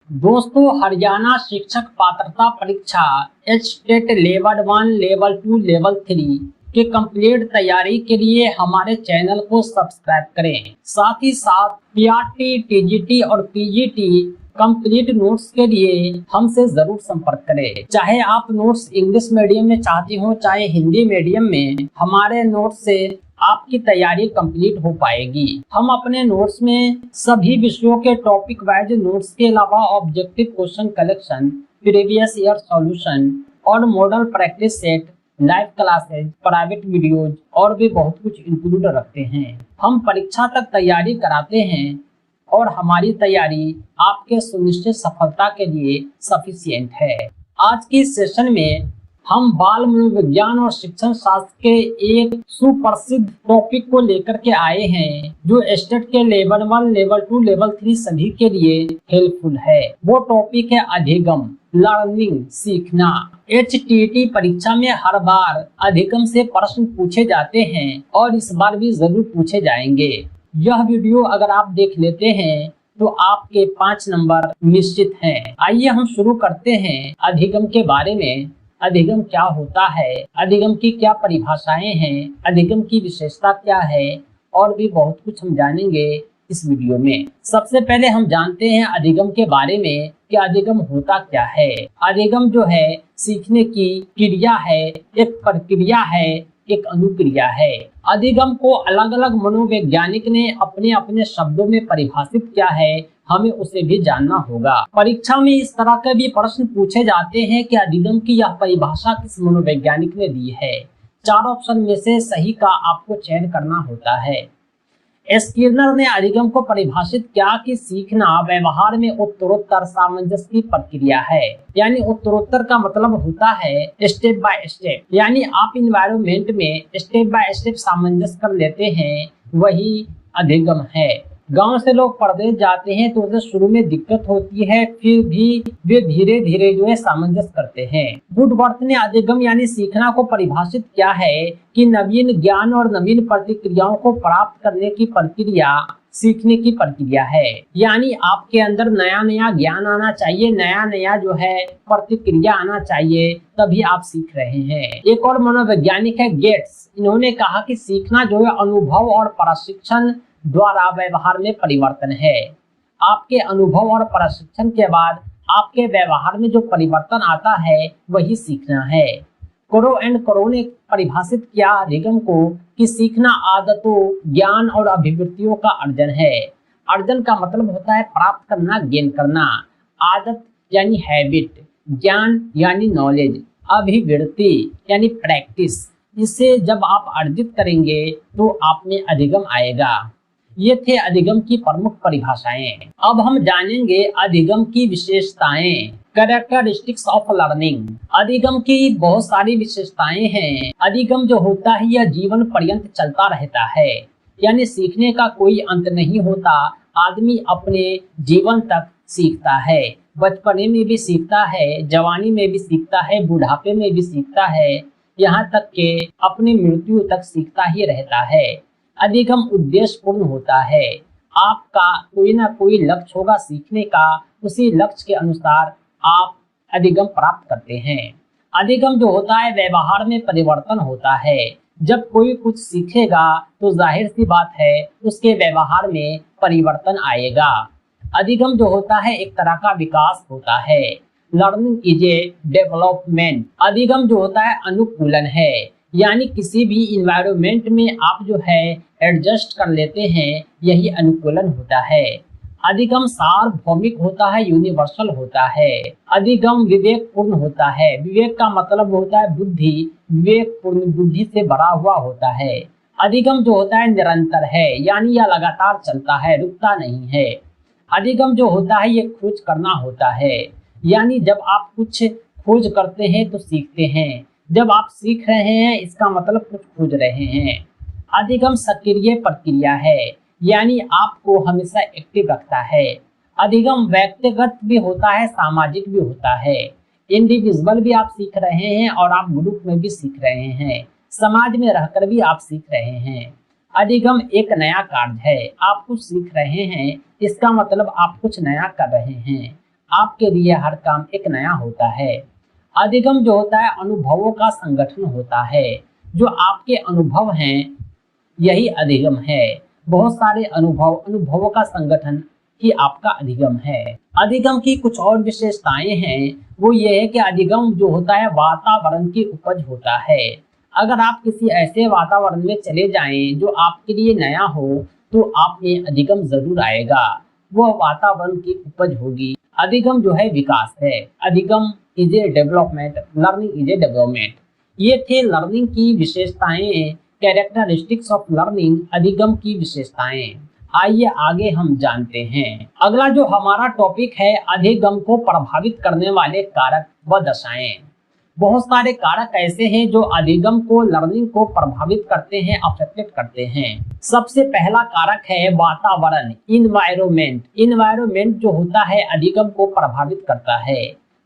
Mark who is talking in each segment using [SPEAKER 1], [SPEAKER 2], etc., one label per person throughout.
[SPEAKER 1] दोस्तों, हरियाणा शिक्षक पात्रता परीक्षा एचटेट लेवल 1, लेवल 2, लेवल 3 के कंप्लीट तैयारी के लिए हमारे चैनल को सब्सक्राइब करें। साथ ही साथ पीआरटी, टीजीटी और पीजीटी कंप्लीट नोट्स के लिए हमसे जरूर संपर्क करें। चाहे आप नोट्स इंग्लिश मीडियम में चाहते हो, चाहे हिंदी मीडियम में, हमारे नोट्स से आपकी तैयारी कंप्लीट हो पाएगी। हम अपने नोट्स में सभी विषयों के टॉपिक वाइज नोट्स के अलावा objective question collection, previous year solution और model practice set, live classes, private videos और भी बहुत कुछ इंक्लूड रखते हैं। हम परीक्षा तक तैयारी कराते हैं और हमारी तैयारी आपके सुनिश्चित सफलता के लिए सफिशिएंट है। आज की सेशन में हम बाल मनोविज्ञान और शिक्षण शास्त्र के एक सुप्रसिद्ध टॉपिक को लेकर के आए हैं जो स्टेट के लेवल 1, लेवल 2, लेवल 3 सभी के लिए हेल्पफुल है। वो टॉपिक है अधिगम, लर्निंग, सीखना। एचटीटी परीक्षा में हर बार अधिगम से प्रश्न पूछे जाते हैं और इस बार भी जरूर पूछे जाएंगे। यह वीडियो अगर आप देख लेते हैं तो आपके 5 नंबर निश्चित हैं। आइए हम शुरू करते हैं अधिगम के बारे में। अधिगम क्या होता है, अधिगम की क्या परिभाषाएं हैं, अधिगम की विशेषता क्या है और भी बहुत कुछ हम जानेंगे इस वीडियो में। सबसे पहले हम जानते हैं अधिगम के बारे में कि अधिगम होता क्या है। अधिगम जो है सीखने की क्रिया है, एक प्रक्रिया है, एक अनुक्रिया है। अधिगम को अलग अलग मनोवैज्ञानिक ने अपने अपने शब्दों में परिभाषित किया है, हमें उसे भी जानना होगा। परीक्षा में इस तरह के भी प्रश्न पूछे जाते हैं कि अधिगम की यह परिभाषा किस मनोवैज्ञानिक ने दी है। 4 ऑप्शन में से सही का आपको चयन करना होता है। स्किनर ने अधिगम को परिभाषित किया कि सीखना व्यवहार में उत्तरोत्तर सामंजस्य की प्रक्रिया है। यानी उत्तरोत्तर का मतलब होता है स्टेप बाय स्टेप, यानी आप इन्वायरमेंट में स्टेप बाय स्टेप सामंजस्य कर लेते हैं, वही अधिगम है। गांव से लोग परदेश जाते हैं तो उसे शुरू में दिक्कत होती है, फिर भी वे धीरे धीरे जो है सामंजस्य करते हैं। वुडवर्थ ने अधिगम यानी सीखना को परिभाषित किया है कि नवीन ज्ञान और नवीन प्रतिक्रियाओं को प्राप्त करने की प्रक्रिया सीखने की प्रक्रिया है। यानी आपके अंदर नया नया ज्ञान आना चाहिए, नया नया जो है प्रतिक्रिया आना चाहिए, तभी आप सीख रहे हैं। एक और मनोवैज्ञानिक है गेट्स। इन्होंने कहा कि सीखना जो है अनुभव और प्रशिक्षण द्वारा व्यवहार में परिवर्तन है। आपके अनुभव और प्रशिक्षण के बाद आपके व्यवहार में जो परिवर्तन आता है वही सीखना है। क्रो एंड क्रो ने परिभाषित किया अधिगम को कि सीखना आदतों, ज्ञान और अभिवृत्तियों का अर्जन है। अर्जन का मतलब होता है प्राप्त करना, गेन करना। आदत यानी हैबिट, ज्ञान यानी नॉलेज, अभिवृत्ति यानी प्रैक्टिस। इसे जब आप अर्जित करेंगे तो आप में अधिगम आएगा। ये थे अधिगम की प्रमुख परिभाषाएं। अब हम जानेंगे अधिगम की विशेषताएं, कैरेक्टरिस्टिक्स ऑफ लर्निंग। अधिगम की बहुत सारी विशेषताएं हैं। अधिगम जो होता है यह जीवन पर्यंत चलता रहता है, यानी सीखने का कोई अंत नहीं होता। आदमी अपने जीवन तक सीखता है, बचपने में भी सीखता है, जवानी में भी सीखता है, बुढ़ापे में भी सीखता है, यहाँ तक कि अपनी मृत्यु तक सीखता ही रहता है। अधिगम उद्देश्य पूर्ण होता है। आपका कोई ना कोई लक्ष्य होगा सीखने का, उसी लक्ष्य के अनुसार आप अधिगम प्राप्त करते हैं। अधिगम जो होता है व्यवहार में परिवर्तन होता है। जब कोई कुछ सीखेगा तो जाहिर सी बात है उसके व्यवहार में परिवर्तन आएगा। अधिगम जो होता है एक तरह का विकास होता है। Learning is a development. अधिगम जो होता है अनुकूलन है, यानी किसी भी इन्वायरमेंट में आप जो है एडजस्ट कर लेते हैं, यही अनुकूलन होता है। अधिगम सार्वभौमिक होता है, यूनिवर्सल होता है। अधिगम विवेक पूर्ण होता है। विवेक का मतलब होता है बुद्धि, विवेक पूर्ण बुद्धि से भरा हुआ होता है। अधिगम जो होता है निरंतर है, यानी यह लगातार चलता है, रुकता नहीं है। अधिगम जो होता है ये खोज करना होता है, यानी जब आप कुछ खोज करते हैं तो सीखते हैं, जब आप सीख रहे हैं इसका मतलब कुछ खोज रहे हैं। अधिगम सक्रिय प्रक्रिया है, यानी आपको हमेशा एक्टिव रखता है। अधिगम व्यक्तिगत भी होता है, सामाजिक भी होता है। इंडिविजुअल भी आप सीख रहे हैं और आप ग्रुप में भी सीख रहे हैं, समाज में रहकर भी आप सीख रहे हैं। अधिगम एक नया कार्य है, आप कुछ सीख रहे हैं, इसका मतलब आप कुछ नया कर रहे हैं। आपके लिए हर काम एक नया होता है। अधिगम जो होता है अनुभवों का संगठन होता है। जो आपके अनुभव हैं यही अधिगम है। बहुत सारे अनुभवों का संगठन ही आपका अधिगम है। अधिगम की कुछ और विशेषताएं हैं, वो ये है कि अधिगम जो होता है वातावरण की उपज होता है। अगर आप किसी ऐसे वातावरण में चले जाएं जो आपके लिए नया हो तो आप में अधिगम जरूर आएगा, वह वातावरण की उपज होगी। अधिगम जो है विकास है। अधिगम is a development, learning is a development. ये थे लर्निंग की विशेषताएं, कैरेक्टरिस्टिक्स ऑफ लर्निंग, अधिगम की विशेषताएं। आइए आगे हम जानते हैं। अगला जो हमारा टॉपिक है अधिगम को प्रभावित करने वाले कारक व दशाएं। बहुत सारे कारक ऐसे हैं जो अधिगम को, लर्निंग को प्रभावित करते हैं, अफेक्टेड करते हैं। सबसे पहला कारक है वातावरण, इन्वायरमेंट। इन्वायरमेंट जो होता है अधिगम को प्रभावित करता है।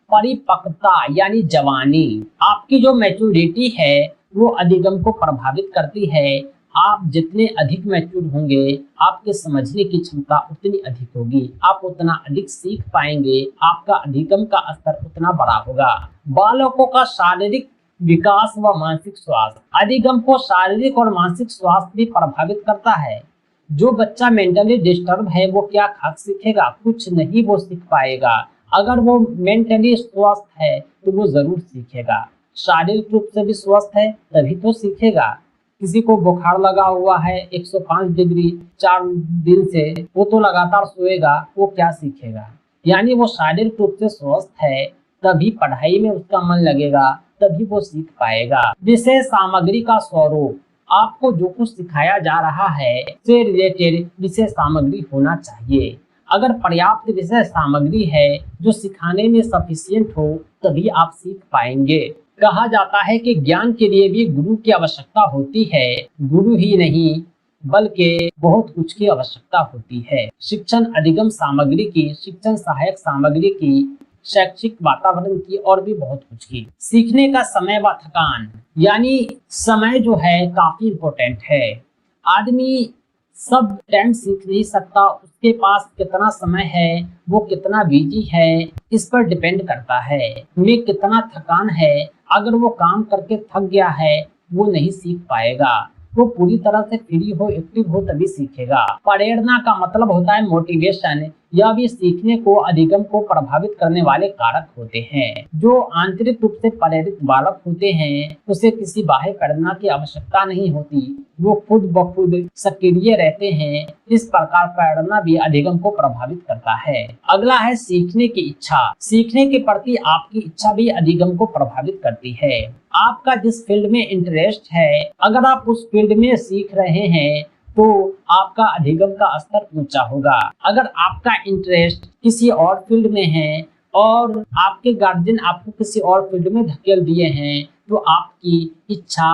[SPEAKER 1] परिपक्वता यानी जवानी, आपकी जो मैच्योरिटी है वो अधिगम को प्रभावित करती है। आप जितने अधिक मैच्योर होंगे आपके समझने की क्षमता उतनी अधिक होगी, आप उतना अधिक सीख पाएंगे, आपका अधिगम का स्तर उतना बड़ा होगा। बालकों का शारीरिक विकास व मानसिक स्वास्थ्य, अधिगम को शारीरिक और मानसिक स्वास्थ्य भी प्रभावित करता है। जो बच्चा मेंटली डिस्टर्ब है वो क्या खास सीखेगा? कुछ नहीं वो सीख पाएगा। अगर वो मेंटली स्वस्थ है तो वो जरूर सीखेगा। शारीरिक रूप से भी स्वस्थ है तभी तो सीखेगा। किसी को बुखार लगा हुआ है 105 डिग्री 4 दिन से, वो तो लगातार सोएगा, वो क्या सीखेगा? यानी वो शारीरिक रूप से स्वस्थ है तभी पढ़ाई में उसका मन लगेगा, तभी वो सीख पाएगा। विषय सामग्री का स्वरूप, आपको जो कुछ सिखाया जा रहा है से रिलेटेड विषय सामग्री होना चाहिए। अगर पर्याप्त विषय सामग्री है जो सिखाने में सफिशिएंट हो तभी आप सीख पाएंगे। कहा जाता है कि ज्ञान के लिए भी गुरु की आवश्यकता होती है। गुरु ही नहीं बल्कि बहुत कुछ की आवश्यकता होती है। शिक्षण अधिगम सामग्री की, शिक्षण सहायक सामग्री की, शैक्षिक वातावरण की और भी बहुत कुछ की। सीखने का समय व थकान, यानी समय जो है काफी इम्पोर्टेंट है। आदमी सब टाइम सीख नहीं सकता, उसके पास कितना समय है, वो कितना बिजी है, इस पर डिपेंड करता है। में कितना थकान है, अगर वो काम करके थक गया है वो नहीं सीख पाएगा। वो पूरी तरह से फ्री हो, एक्टिव हो तभी सीखेगा। प्रेरणा का मतलब होता है मोटिवेशन। यह भी सीखने को, अधिगम को प्रभावित करने वाले कारक होते हैं। जो आंतरिक रूप से प्रेरित बालक होते हैं उसे किसी बाह्य प्रेरणा की आवश्यकता नहीं होती, वो खुद ब खुद सक्रिय रहते हैं। इस प्रकार प्रेरणा भी अधिगम को प्रभावित करता है। अगला है सीखने की इच्छा। सीखने के प्रति आपकी इच्छा भी अधिगम को प्रभावित करती है। आपका जिस फील्ड में इंटरेस्ट है, अगर आप उस फील्ड में सीख रहे हैं तो आपका अधिगम का स्तर ऊंचा होगा। अगर आपका इंटरेस्ट किसी और फील्ड में है और आपके गार्जियन आपको किसी और फील्ड में धकेल दिए हैं तो आपकी इच्छा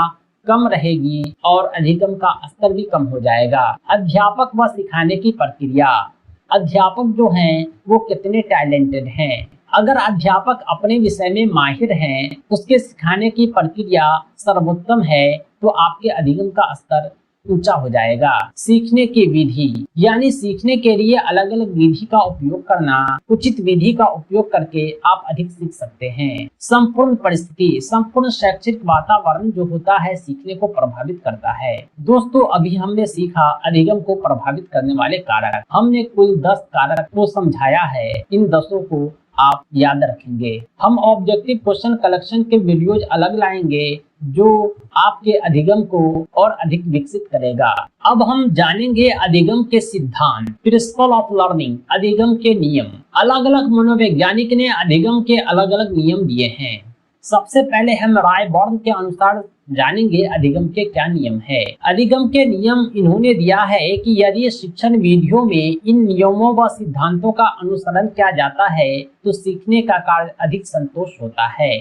[SPEAKER 1] कम रहेगी और अधिगम का स्तर भी कम हो जाएगा। अध्यापक व सिखाने की प्रक्रिया, अध्यापक जो हैं वो कितने टैलेंटेड हैं। अगर अध्यापक अपने विषय में माहिर हैं, उसके सिखाने की प्रक्रिया सर्वोत्तम है तो आपके अधिगम का स्तर ऊंचा हो जाएगा। सीखने की विधि, यानी सीखने के लिए अलग अलग विधि का उपयोग करना, उचित विधि का उपयोग करके आप अधिक सीख सकते हैं। संपूर्ण परिस्थिति, संपूर्ण शैक्षिक वातावरण जो होता है सीखने को प्रभावित करता है। दोस्तों अभी हमने सीखा अधिगम को प्रभावित करने वाले कारक। हमने कुल 10 कारक को समझाया है। इन 10 को आप याद रखेंगे। हम ऑब्जेक्टिव क्वेश्चन कलेक्शन के वीडियोज अलग लाएंगे जो आपके अधिगम को और अधिक विकसित करेगा। अब हम जानेंगे अधिगम के सिद्धांत, प्रिंसिपल ऑफ लर्निंग, अधिगम के नियम। अलग अलग मनोवैज्ञानिक ने अधिगम के अलग अलग नियम दिए हैं। सबसे पहले हम रायबर्न के अनुसार जानेंगे अधिगम के क्या नियम है। अधिगम के नियम इन्होंने दिया है कि यदि शिक्षण विधियों में इन नियमों व सिद्धांतों का अनुसरण किया जाता है तो सीखने का कार्य अधिक संतोष होता है।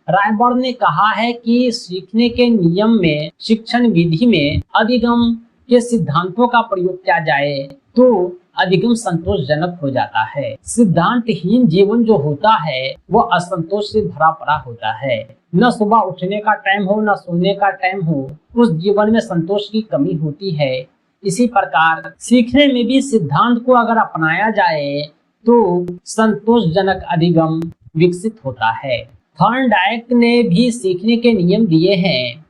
[SPEAKER 1] रायबर्न ने कहा है कि सीखने के नियम में, शिक्षण विधि में अधिगम के सिद्धांतों का प्रयोग किया जाए तो अधिगम संतोषजनक हो जाता है। सिद्धांतहीन जीवन जो होता है वह असंतोष से भरा पड़ा होता है। न सुबह उठने का टाइम हो न सोने का टाइम हो, उस जीवन में संतोष की कमी होती है। इसी प्रकार सीखने में भी सिद्धांत को अगर अपनाया जाए तो संतोषजनक अधिगम विकसित होता है। थॉर्नडाइक ने भी सीखने के नियम दिए हैं।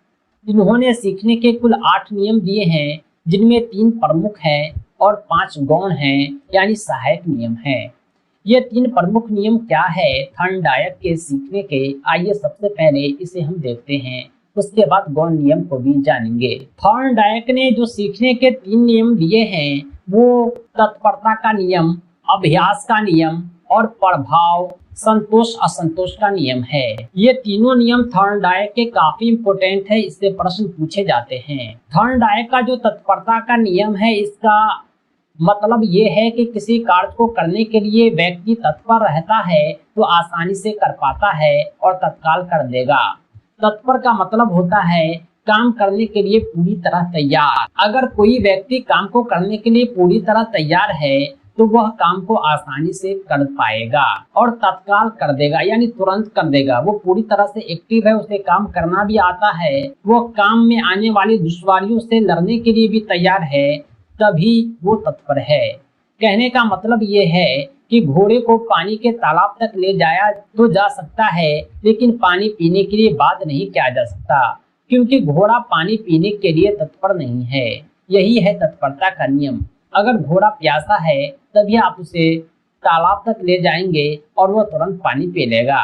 [SPEAKER 1] इन्होंने सीखने के कुल 8 नियम दिए हैं, जिनमें 3 प्रमुख हैं और 5 गौण हैं, यानी सहायक नियम हैं। ये 3 प्रमुख नियम क्या है थॉर्नडाइक के सीखने के, आइए सबसे पहले इसे हम देखते हैं, उसके बाद गौण नियम को भी जानेंगे। थॉर्नडाइक ने जो सीखने के 3 नियम दिए हैं वो तत्परता का नियम, अभ्यास का नियम और प्रभाव संतोष असंतोष का नियम है। ये तीनों नियम थॉर्नडाइक के काफी इंपोर्टेंट है, इससे प्रश्न पूछे जाते हैं। थॉर्नडाइक का जो तत्परता का नियम है, इसका मतलब ये है कि किसी कार्य को करने के लिए व्यक्ति तत्पर रहता है तो आसानी से कर पाता है और तत्काल कर देगा। तत्पर का मतलब होता है काम करने के लिए पूरी तरह तैयार। अगर कोई व्यक्ति काम को करने के लिए पूरी तरह तैयार है तो वह काम को आसानी से कर पाएगा और तत्काल कर देगा, यानी तुरंत कर देगा। वो पूरी तरह से एक्टिव है, उसे काम करना भी आता है, वो काम में आने वाली दुश्वारियों से लड़ने के लिए भी तैयार है, तभी वो तत्पर है। कहने का मतलब ये है कि घोड़े को पानी के तालाब तक ले जाया तो जा सकता है, लेकिन पानी पीने के लिए बाध्य नहीं किया जा सकता, क्योंकि घोड़ा पानी पीने के लिए तत्पर नहीं है। यही है तत्परता का नियम। अगर घोड़ा प्यासा है तभी आप उसे तालाब तक ले जाएंगे और वह तुरंत पानी पी लेगा।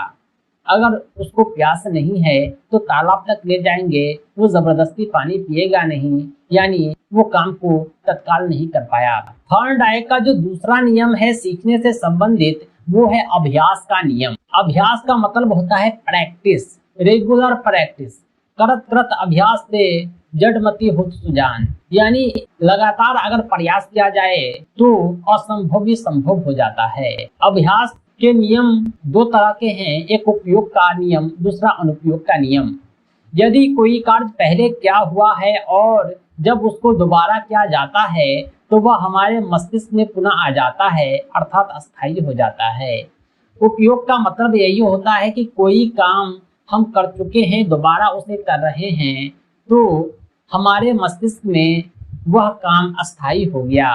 [SPEAKER 1] अगर उसको प्यास नहीं है तो तालाब तक ले जाएंगे, वो जबरदस्ती पानी पिएगा नहीं, यानी वो काम को तत्काल नहीं कर पाया। थॉर्नडाइक का जो दूसरा नियम है सीखने से संबंधित, वो है अभ्यास का नियम। अभ्यास का मतलब होता है प्रैक्टिस, रेगुलर प्रैक्टिस। करत करत अभ्यास से जड़मति होत सुजान, यानी लगातार अगर प्रयास किया जाए तो असंभव भी संभव हो जाता है। अभ्यास के नियम 2 तरह के हैं, एक उपयोग का नियम, दूसरा अनुपयोग का नियम। यदि कोई कार्य पहले किया हुआ है और जब उसको दोबारा किया जाता है तो वह हमारे मस्तिष्क में पुनः आ जाता है, अर्थात अस्थायी हो जाता है। उपयोग का मतलब यही होता है कि कोई काम हम कर चुके हैं, दोबारा उसे कर रहे हैं, तो हमारे मस्तिष्क में वह काम अस्थायी हो गया,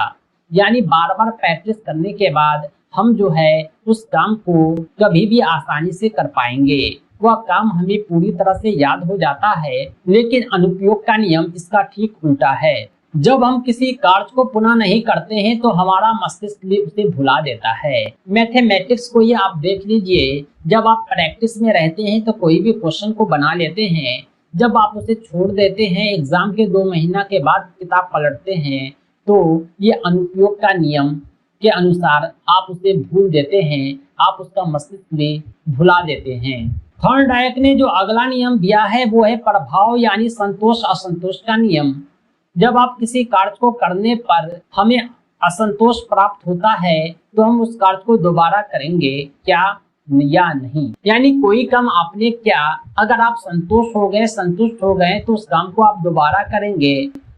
[SPEAKER 1] यानी बार बार प्रैक्टिस करने के बाद हम जो है उस काम को कभी भी आसानी से कर पाएंगे। वह काम हमें पूरी तरह से याद हो जाता है। लेकिन अनुपयोग का नियम इसका ठीक उल्टा है। जब हम किसी कार्य को पुनः नहीं करते हैं तो हमारा मस्तिष्क भी उसे भुला देता है। मैथमेटिक्स को ये आप देख लीजिए, जब आप प्रैक्टिस में रहते हैं तो कोई भी क्वेश्चन को बना लेते हैं, जब आप उसे छोड़ देते हैं, एग्जाम के 2 महीना के बाद किताब पलटते हैं, तो ये अनुपयोग का नियम के अनुसार आप उसे भूल देते हैं, आप उसका मस्तिष्क भी भुला देते हैं। थॉर्नडाइक ने जो अगला नियम दिया है वो है प्रभाव, यानी संतोष असंतोष का नियम। जब आप किसी कार्य को करने पर हमें असंतोष प्राप्त होता है तो हम उस कार्य को दोबारा करेंगे क्या या नहीं। यानी कोई काम आपने किया, अगर आप संतुष्ट हो गए तो उस काम को आप दोबारा करेंगे।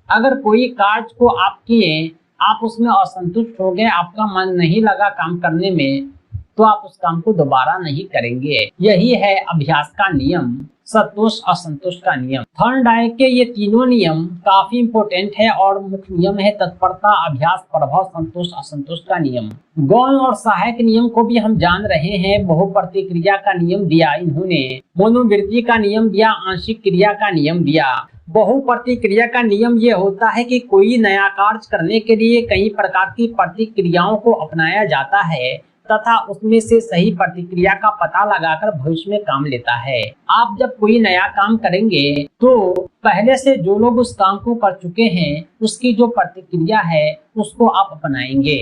[SPEAKER 1] अगर कोई कार्य को आप किए, आप उसमें असंतुष्ट हो गए, आपका मन नहीं लगा काम करने में, तो आप उस काम को दोबारा नहीं करेंगे। यही है अभ्यास का नियम, संतोष असंतोष का नियम। थॉर्नडाइक के ये तीनों नियम काफी इंपोर्टेंट है और मुख्य नियम है तत्परता, अभ्यास, प्रभाव, संतोष असंतोष का नियम। गौण और सहायक नियम को भी हम जान रहे हैं। बहुप्रतिक्रिया का नियम दिया इन्होंने, मनोवृत्ति का नियम दिया, आंशिक क्रिया का नियम दिया। बहुप्रतिक्रिया का नियम ये होता है कि कोई नया कार्य करने के लिए कई प्रकार की प्रतिक्रियाओं को अपनाया जाता है तथा उसमें से सही प्रतिक्रिया का पता लगाकर भविष्य में काम लेता है। आप जब कोई नया काम करेंगे तो पहले से जो लोग उस काम को कर चुके हैं उसकी जो प्रतिक्रिया है उसको आप अपनाएंगे।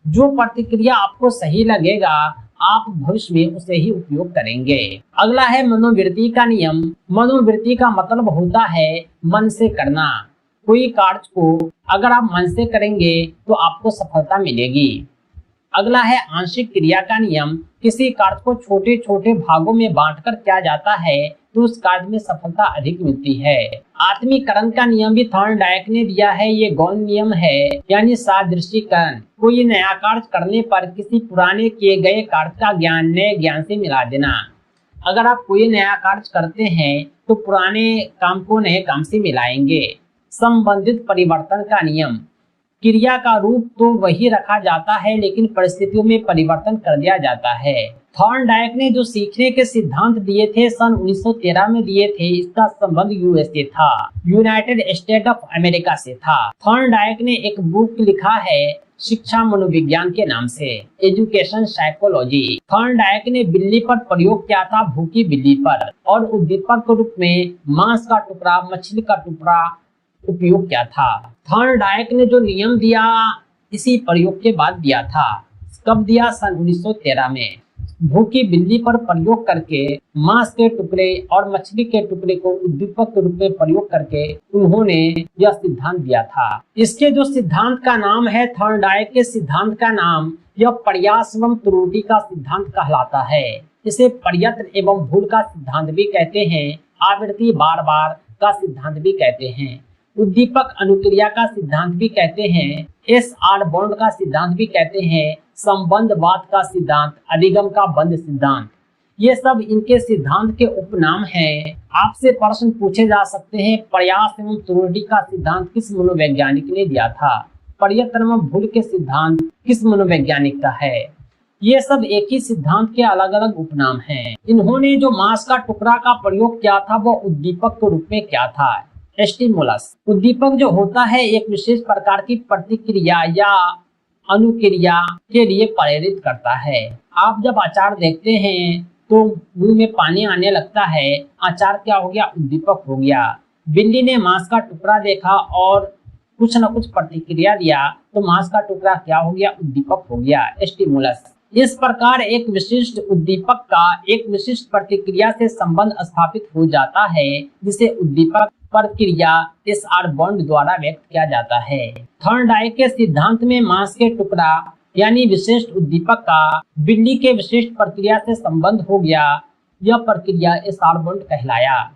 [SPEAKER 1] जो प्रतिक्रिया आपको सही लगेगा आप भविष्य में उसे ही उपयोग करेंगे। अगला है मनोवृत्ति का नियम। मनोवृत्ति का मतलब होता है मन से करना। कोई कार्य को अगर आप मन से करेंगे तो आपको सफलता मिलेगी। अगला है आंशिक क्रिया का नियम। किसी कार्य को छोटे छोटे भागों में बांटकर किया जाता है तो उस कार्य में सफलता अधिक मिलती है। आत्मीकरण का नियम भी थॉर्नडाइक ने दिया है। ये गौण नियम है, यानी सादृशीकरण। कोई नया कार्य करने पर किसी पुराने किए गए कार्य का ज्ञान नए ज्ञान से मिला देना। अगर आप कोई नया कार्य करते हैं तो पुराने काम को नए काम से मिलाएंगे। संबंधित परिवर्तन का नियम। क्रिया का रूप तो वही रखा जाता है लेकिन परिस्थितियों में परिवर्तन कर दिया जाता है। थॉर्नडाइक ने जो सीखने के सिद्धांत दिए थे सन 1913 में दिए थे, इसका संबंध यूएसए था, यूनाइटेड स्टेट ऑफ अमेरिका से था। थॉर्नडाइक ने एक बुक लिखा है शिक्षा मनोविज्ञान के नाम से, एजुकेशन साइकोलॉजी। थॉर्नडाइक ने बिल्ली पर प्रयोग किया था, भूखी बिल्ली पर, और उद्दीपक के रूप में मांस का टुकड़ा, मछली का टुकड़ा उपयोग किया था। थॉर्नडाइक ने जो नियम दिया इसी प्रयोग के बाद दिया था। कब दिया? सन 1913 में। भूखी बिल्ली पर प्रयोग करके मांस के टुकड़े और मछली के टुकड़े को उद्दीपक के रूप में प्रयोग करके उन्होंने यह सिद्धांत दिया था। इसके जो सिद्धांत का नाम है, थॉर्नडाइक के सिद्धांत का नाम, यह प्रयास एवं त्रुटि का सिद्धांत कहलाता है। इसे प्रयत्न एवं भूल का सिद्धांत भी कहते हैं, आवृत्ति बार बार का सिद्धांत भी कहते हैं, उद्दीपक अनुक्रिया का सिद्धांत भी कहते हैं, एस.आर. बॉन्ड का सिद्धांत भी कहते हैं, संबंधवाद का सिद्धांत, अधिगम का बंध सिद्धांत, ये सब इनके सिद्धांत के उपनाम हैं। आपसे प्रश्न पूछे जा सकते हैं, प्रयास एवं त्रुटि का सिद्धांत किस मनोवैज्ञानिक ने दिया था? प्रयत्न एवं भूल के सिद्धांत किस मनोवैज्ञानिक का है? ये सब एक ही सिद्धांत के अलग अलग उपनाम हैं। इन्होंने जो मांस का टुकड़ा का प्रयोग किया था वो उद्दीपक के रूप में किया था, स्टिमुलस। उद्दीपक जो होता है एक विशेष प्रकार की प्रतिक्रिया या अनुक्रिया के लिए प्रेरित करता है। आप जब अचार देखते हैं तो मुंह में पानी आने लगता है, अचार क्या हो गया? उद्दीपक हो गया। बिल्ली ने मांस का टुकड़ा देखा और कुछ न कुछ प्रतिक्रिया दिया तो मांस का टुकड़ा क्या हो गया? उद्दीपक हो गया, स्टिमुलस। इस प्रकार एक विशिष्ट उद्दीपक का एक विशिष्ट प्रतिक्रिया से संबंध स्थापित हो जाता है, जिसे उद्दीपक प्रक्रिया एस.आर. बॉन्ड द्वारा व्यक्त किया जाता है। थॉर्नडाइक के सिद्धांत में मांस के टुकड़ा यानी विशिष्ट उद्दीपक का बिल्ली के विशिष्ट प्रक्रिया से संबंध हो गया, यह प्रक्रिया एस.आर. बॉन्ड कहलाया।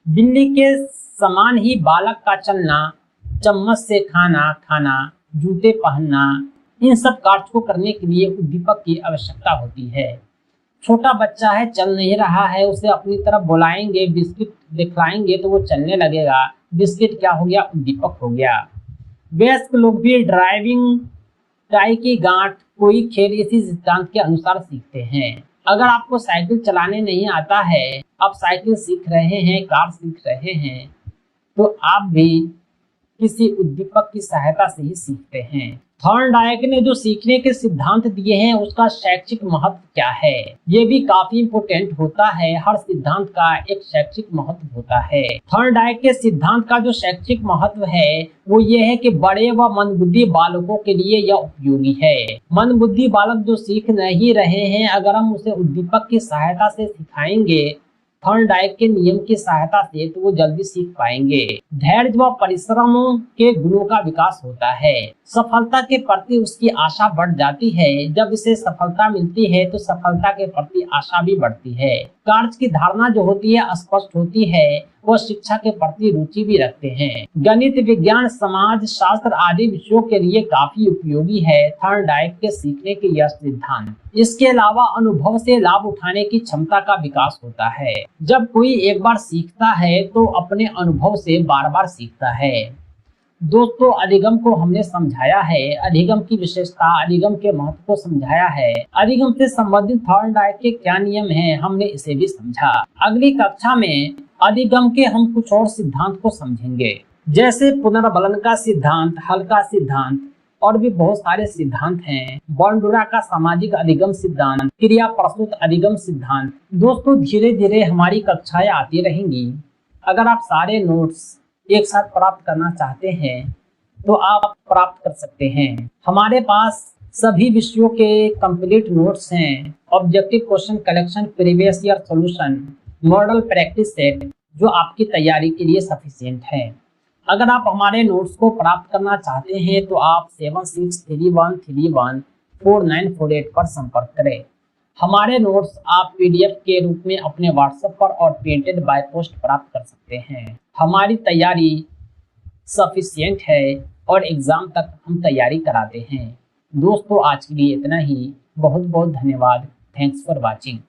[SPEAKER 1] बिल्ली के समान ही बालक का चलना, चम्मच से खाना खाना, जूते पहनना, इन सब कार्य को करने के लिए उद्दीपक की आवश्यकता होती है। छोटा बच्चा है, चल नहीं रहा है, उसे अपनी तरफ बुलाएंगे, बिस्किट दिखलाएंगे तो वो चलने लगेगा, बिस्किट क्या हो गया? उद्दीपक हो गया। वयस्क लोग भी ड्राइविंग, टाई की गांठ, कोई खेल इसी सिद्धांत के अनुसार सीखते हैं। अगर आपको साइकिल चलाने नहीं आता है, आप साइकिल सीख रहे हैं, कार सीख रहे हैं, तो आप भी किसी उद्दीपक की सहायता से ही सीखते हैं। थॉर्नडाइक ने जो सीखने के सिद्धांत दिए हैं उसका शैक्षिक महत्व क्या है? ये भी काफी इम्पोर्टेंट होता है। हर सिद्धांत का एक शैक्षिक महत्व होता है। थॉर्नडाइक के सिद्धांत का जो शैक्षिक महत्व है वो ये है कि बड़े व मंदबुद्धि बालकों के लिए यह उपयोगी है। मंदबुद्धि बालक जो सीख नहीं रहे हैं, अगर हम उसे उद्दीपक की सहायता से सिखाएंगे, थॉर्नडाइक के नियम की सहायता से, तो वो जल्दी सीख पाएंगे। धैर्य व परिश्रम के गुणों का विकास होता है। सफलता के प्रति उसकी आशा बढ़ जाती है। जब इसे सफलता मिलती है तो सफलता के प्रति आशा भी बढ़ती है। कार्य की धारणा जो होती है स्पष्ट होती है। वो शिक्षा के प्रति रुचि भी रखते हैं। गणित, विज्ञान, समाज शास्त्र आदि विषयों के लिए काफी उपयोगी है थॉर्नडाइक के सीखने के यह सिद्धांत। इसके अलावा अनुभव से लाभ उठाने की क्षमता का विकास होता है। जब कोई एक बार सीखता है तो अपने अनुभव से बार बार सीखता है। दोस्तों, अधिगम को हमने समझाया है, अधिगम की विशेषता, अधिगम के महत्व को समझाया है। अधिगम से संबंधित थॉर्नडाइक के क्या नियम हैं, हमने इसे भी समझा। अगली कक्षा में अधिगम के हम कुछ और सिद्धांत को समझेंगे, जैसे पुनर्बलन का सिद्धांत, हल का सिद्धांत, और भी बहुत सारे सिद्धांत हैं। बॉन्डुरा का सामाजिक अधिगम सिद्धांत, क्रिया प्रस्तुत अधिगम सिद्धांत। दोस्तों, धीरे धीरे हमारी कक्षाएं आती रहेंगी। अगर आप सारे नोट्स एक साथ प्राप्त करना चाहते हैं तो आप प्राप्त कर सकते हैं। हमारे पास सभी विषयों के कंप्लीट नोट्स हैं। Objective question collection, previous year solution, model practice set, जो आपकी तैयारी के लिए सफिशिएंट है। अगर आप हमारे नोट्स को प्राप्त करना चाहते हैं तो आप 7631314948 पर संपर्क करें। हमारे नोट्स आप PDF के रूप में अपने WhatsApp पर और प्रिंटेड बाय पोस्ट प्राप्त कर सकते हैं। हमारी तैयारी सफिशिएंट है और एग्जाम तक हम तैयारी कराते हैं। दोस्तों, आज के लिए इतना ही। बहुत बहुत धन्यवाद। Thanks for watching.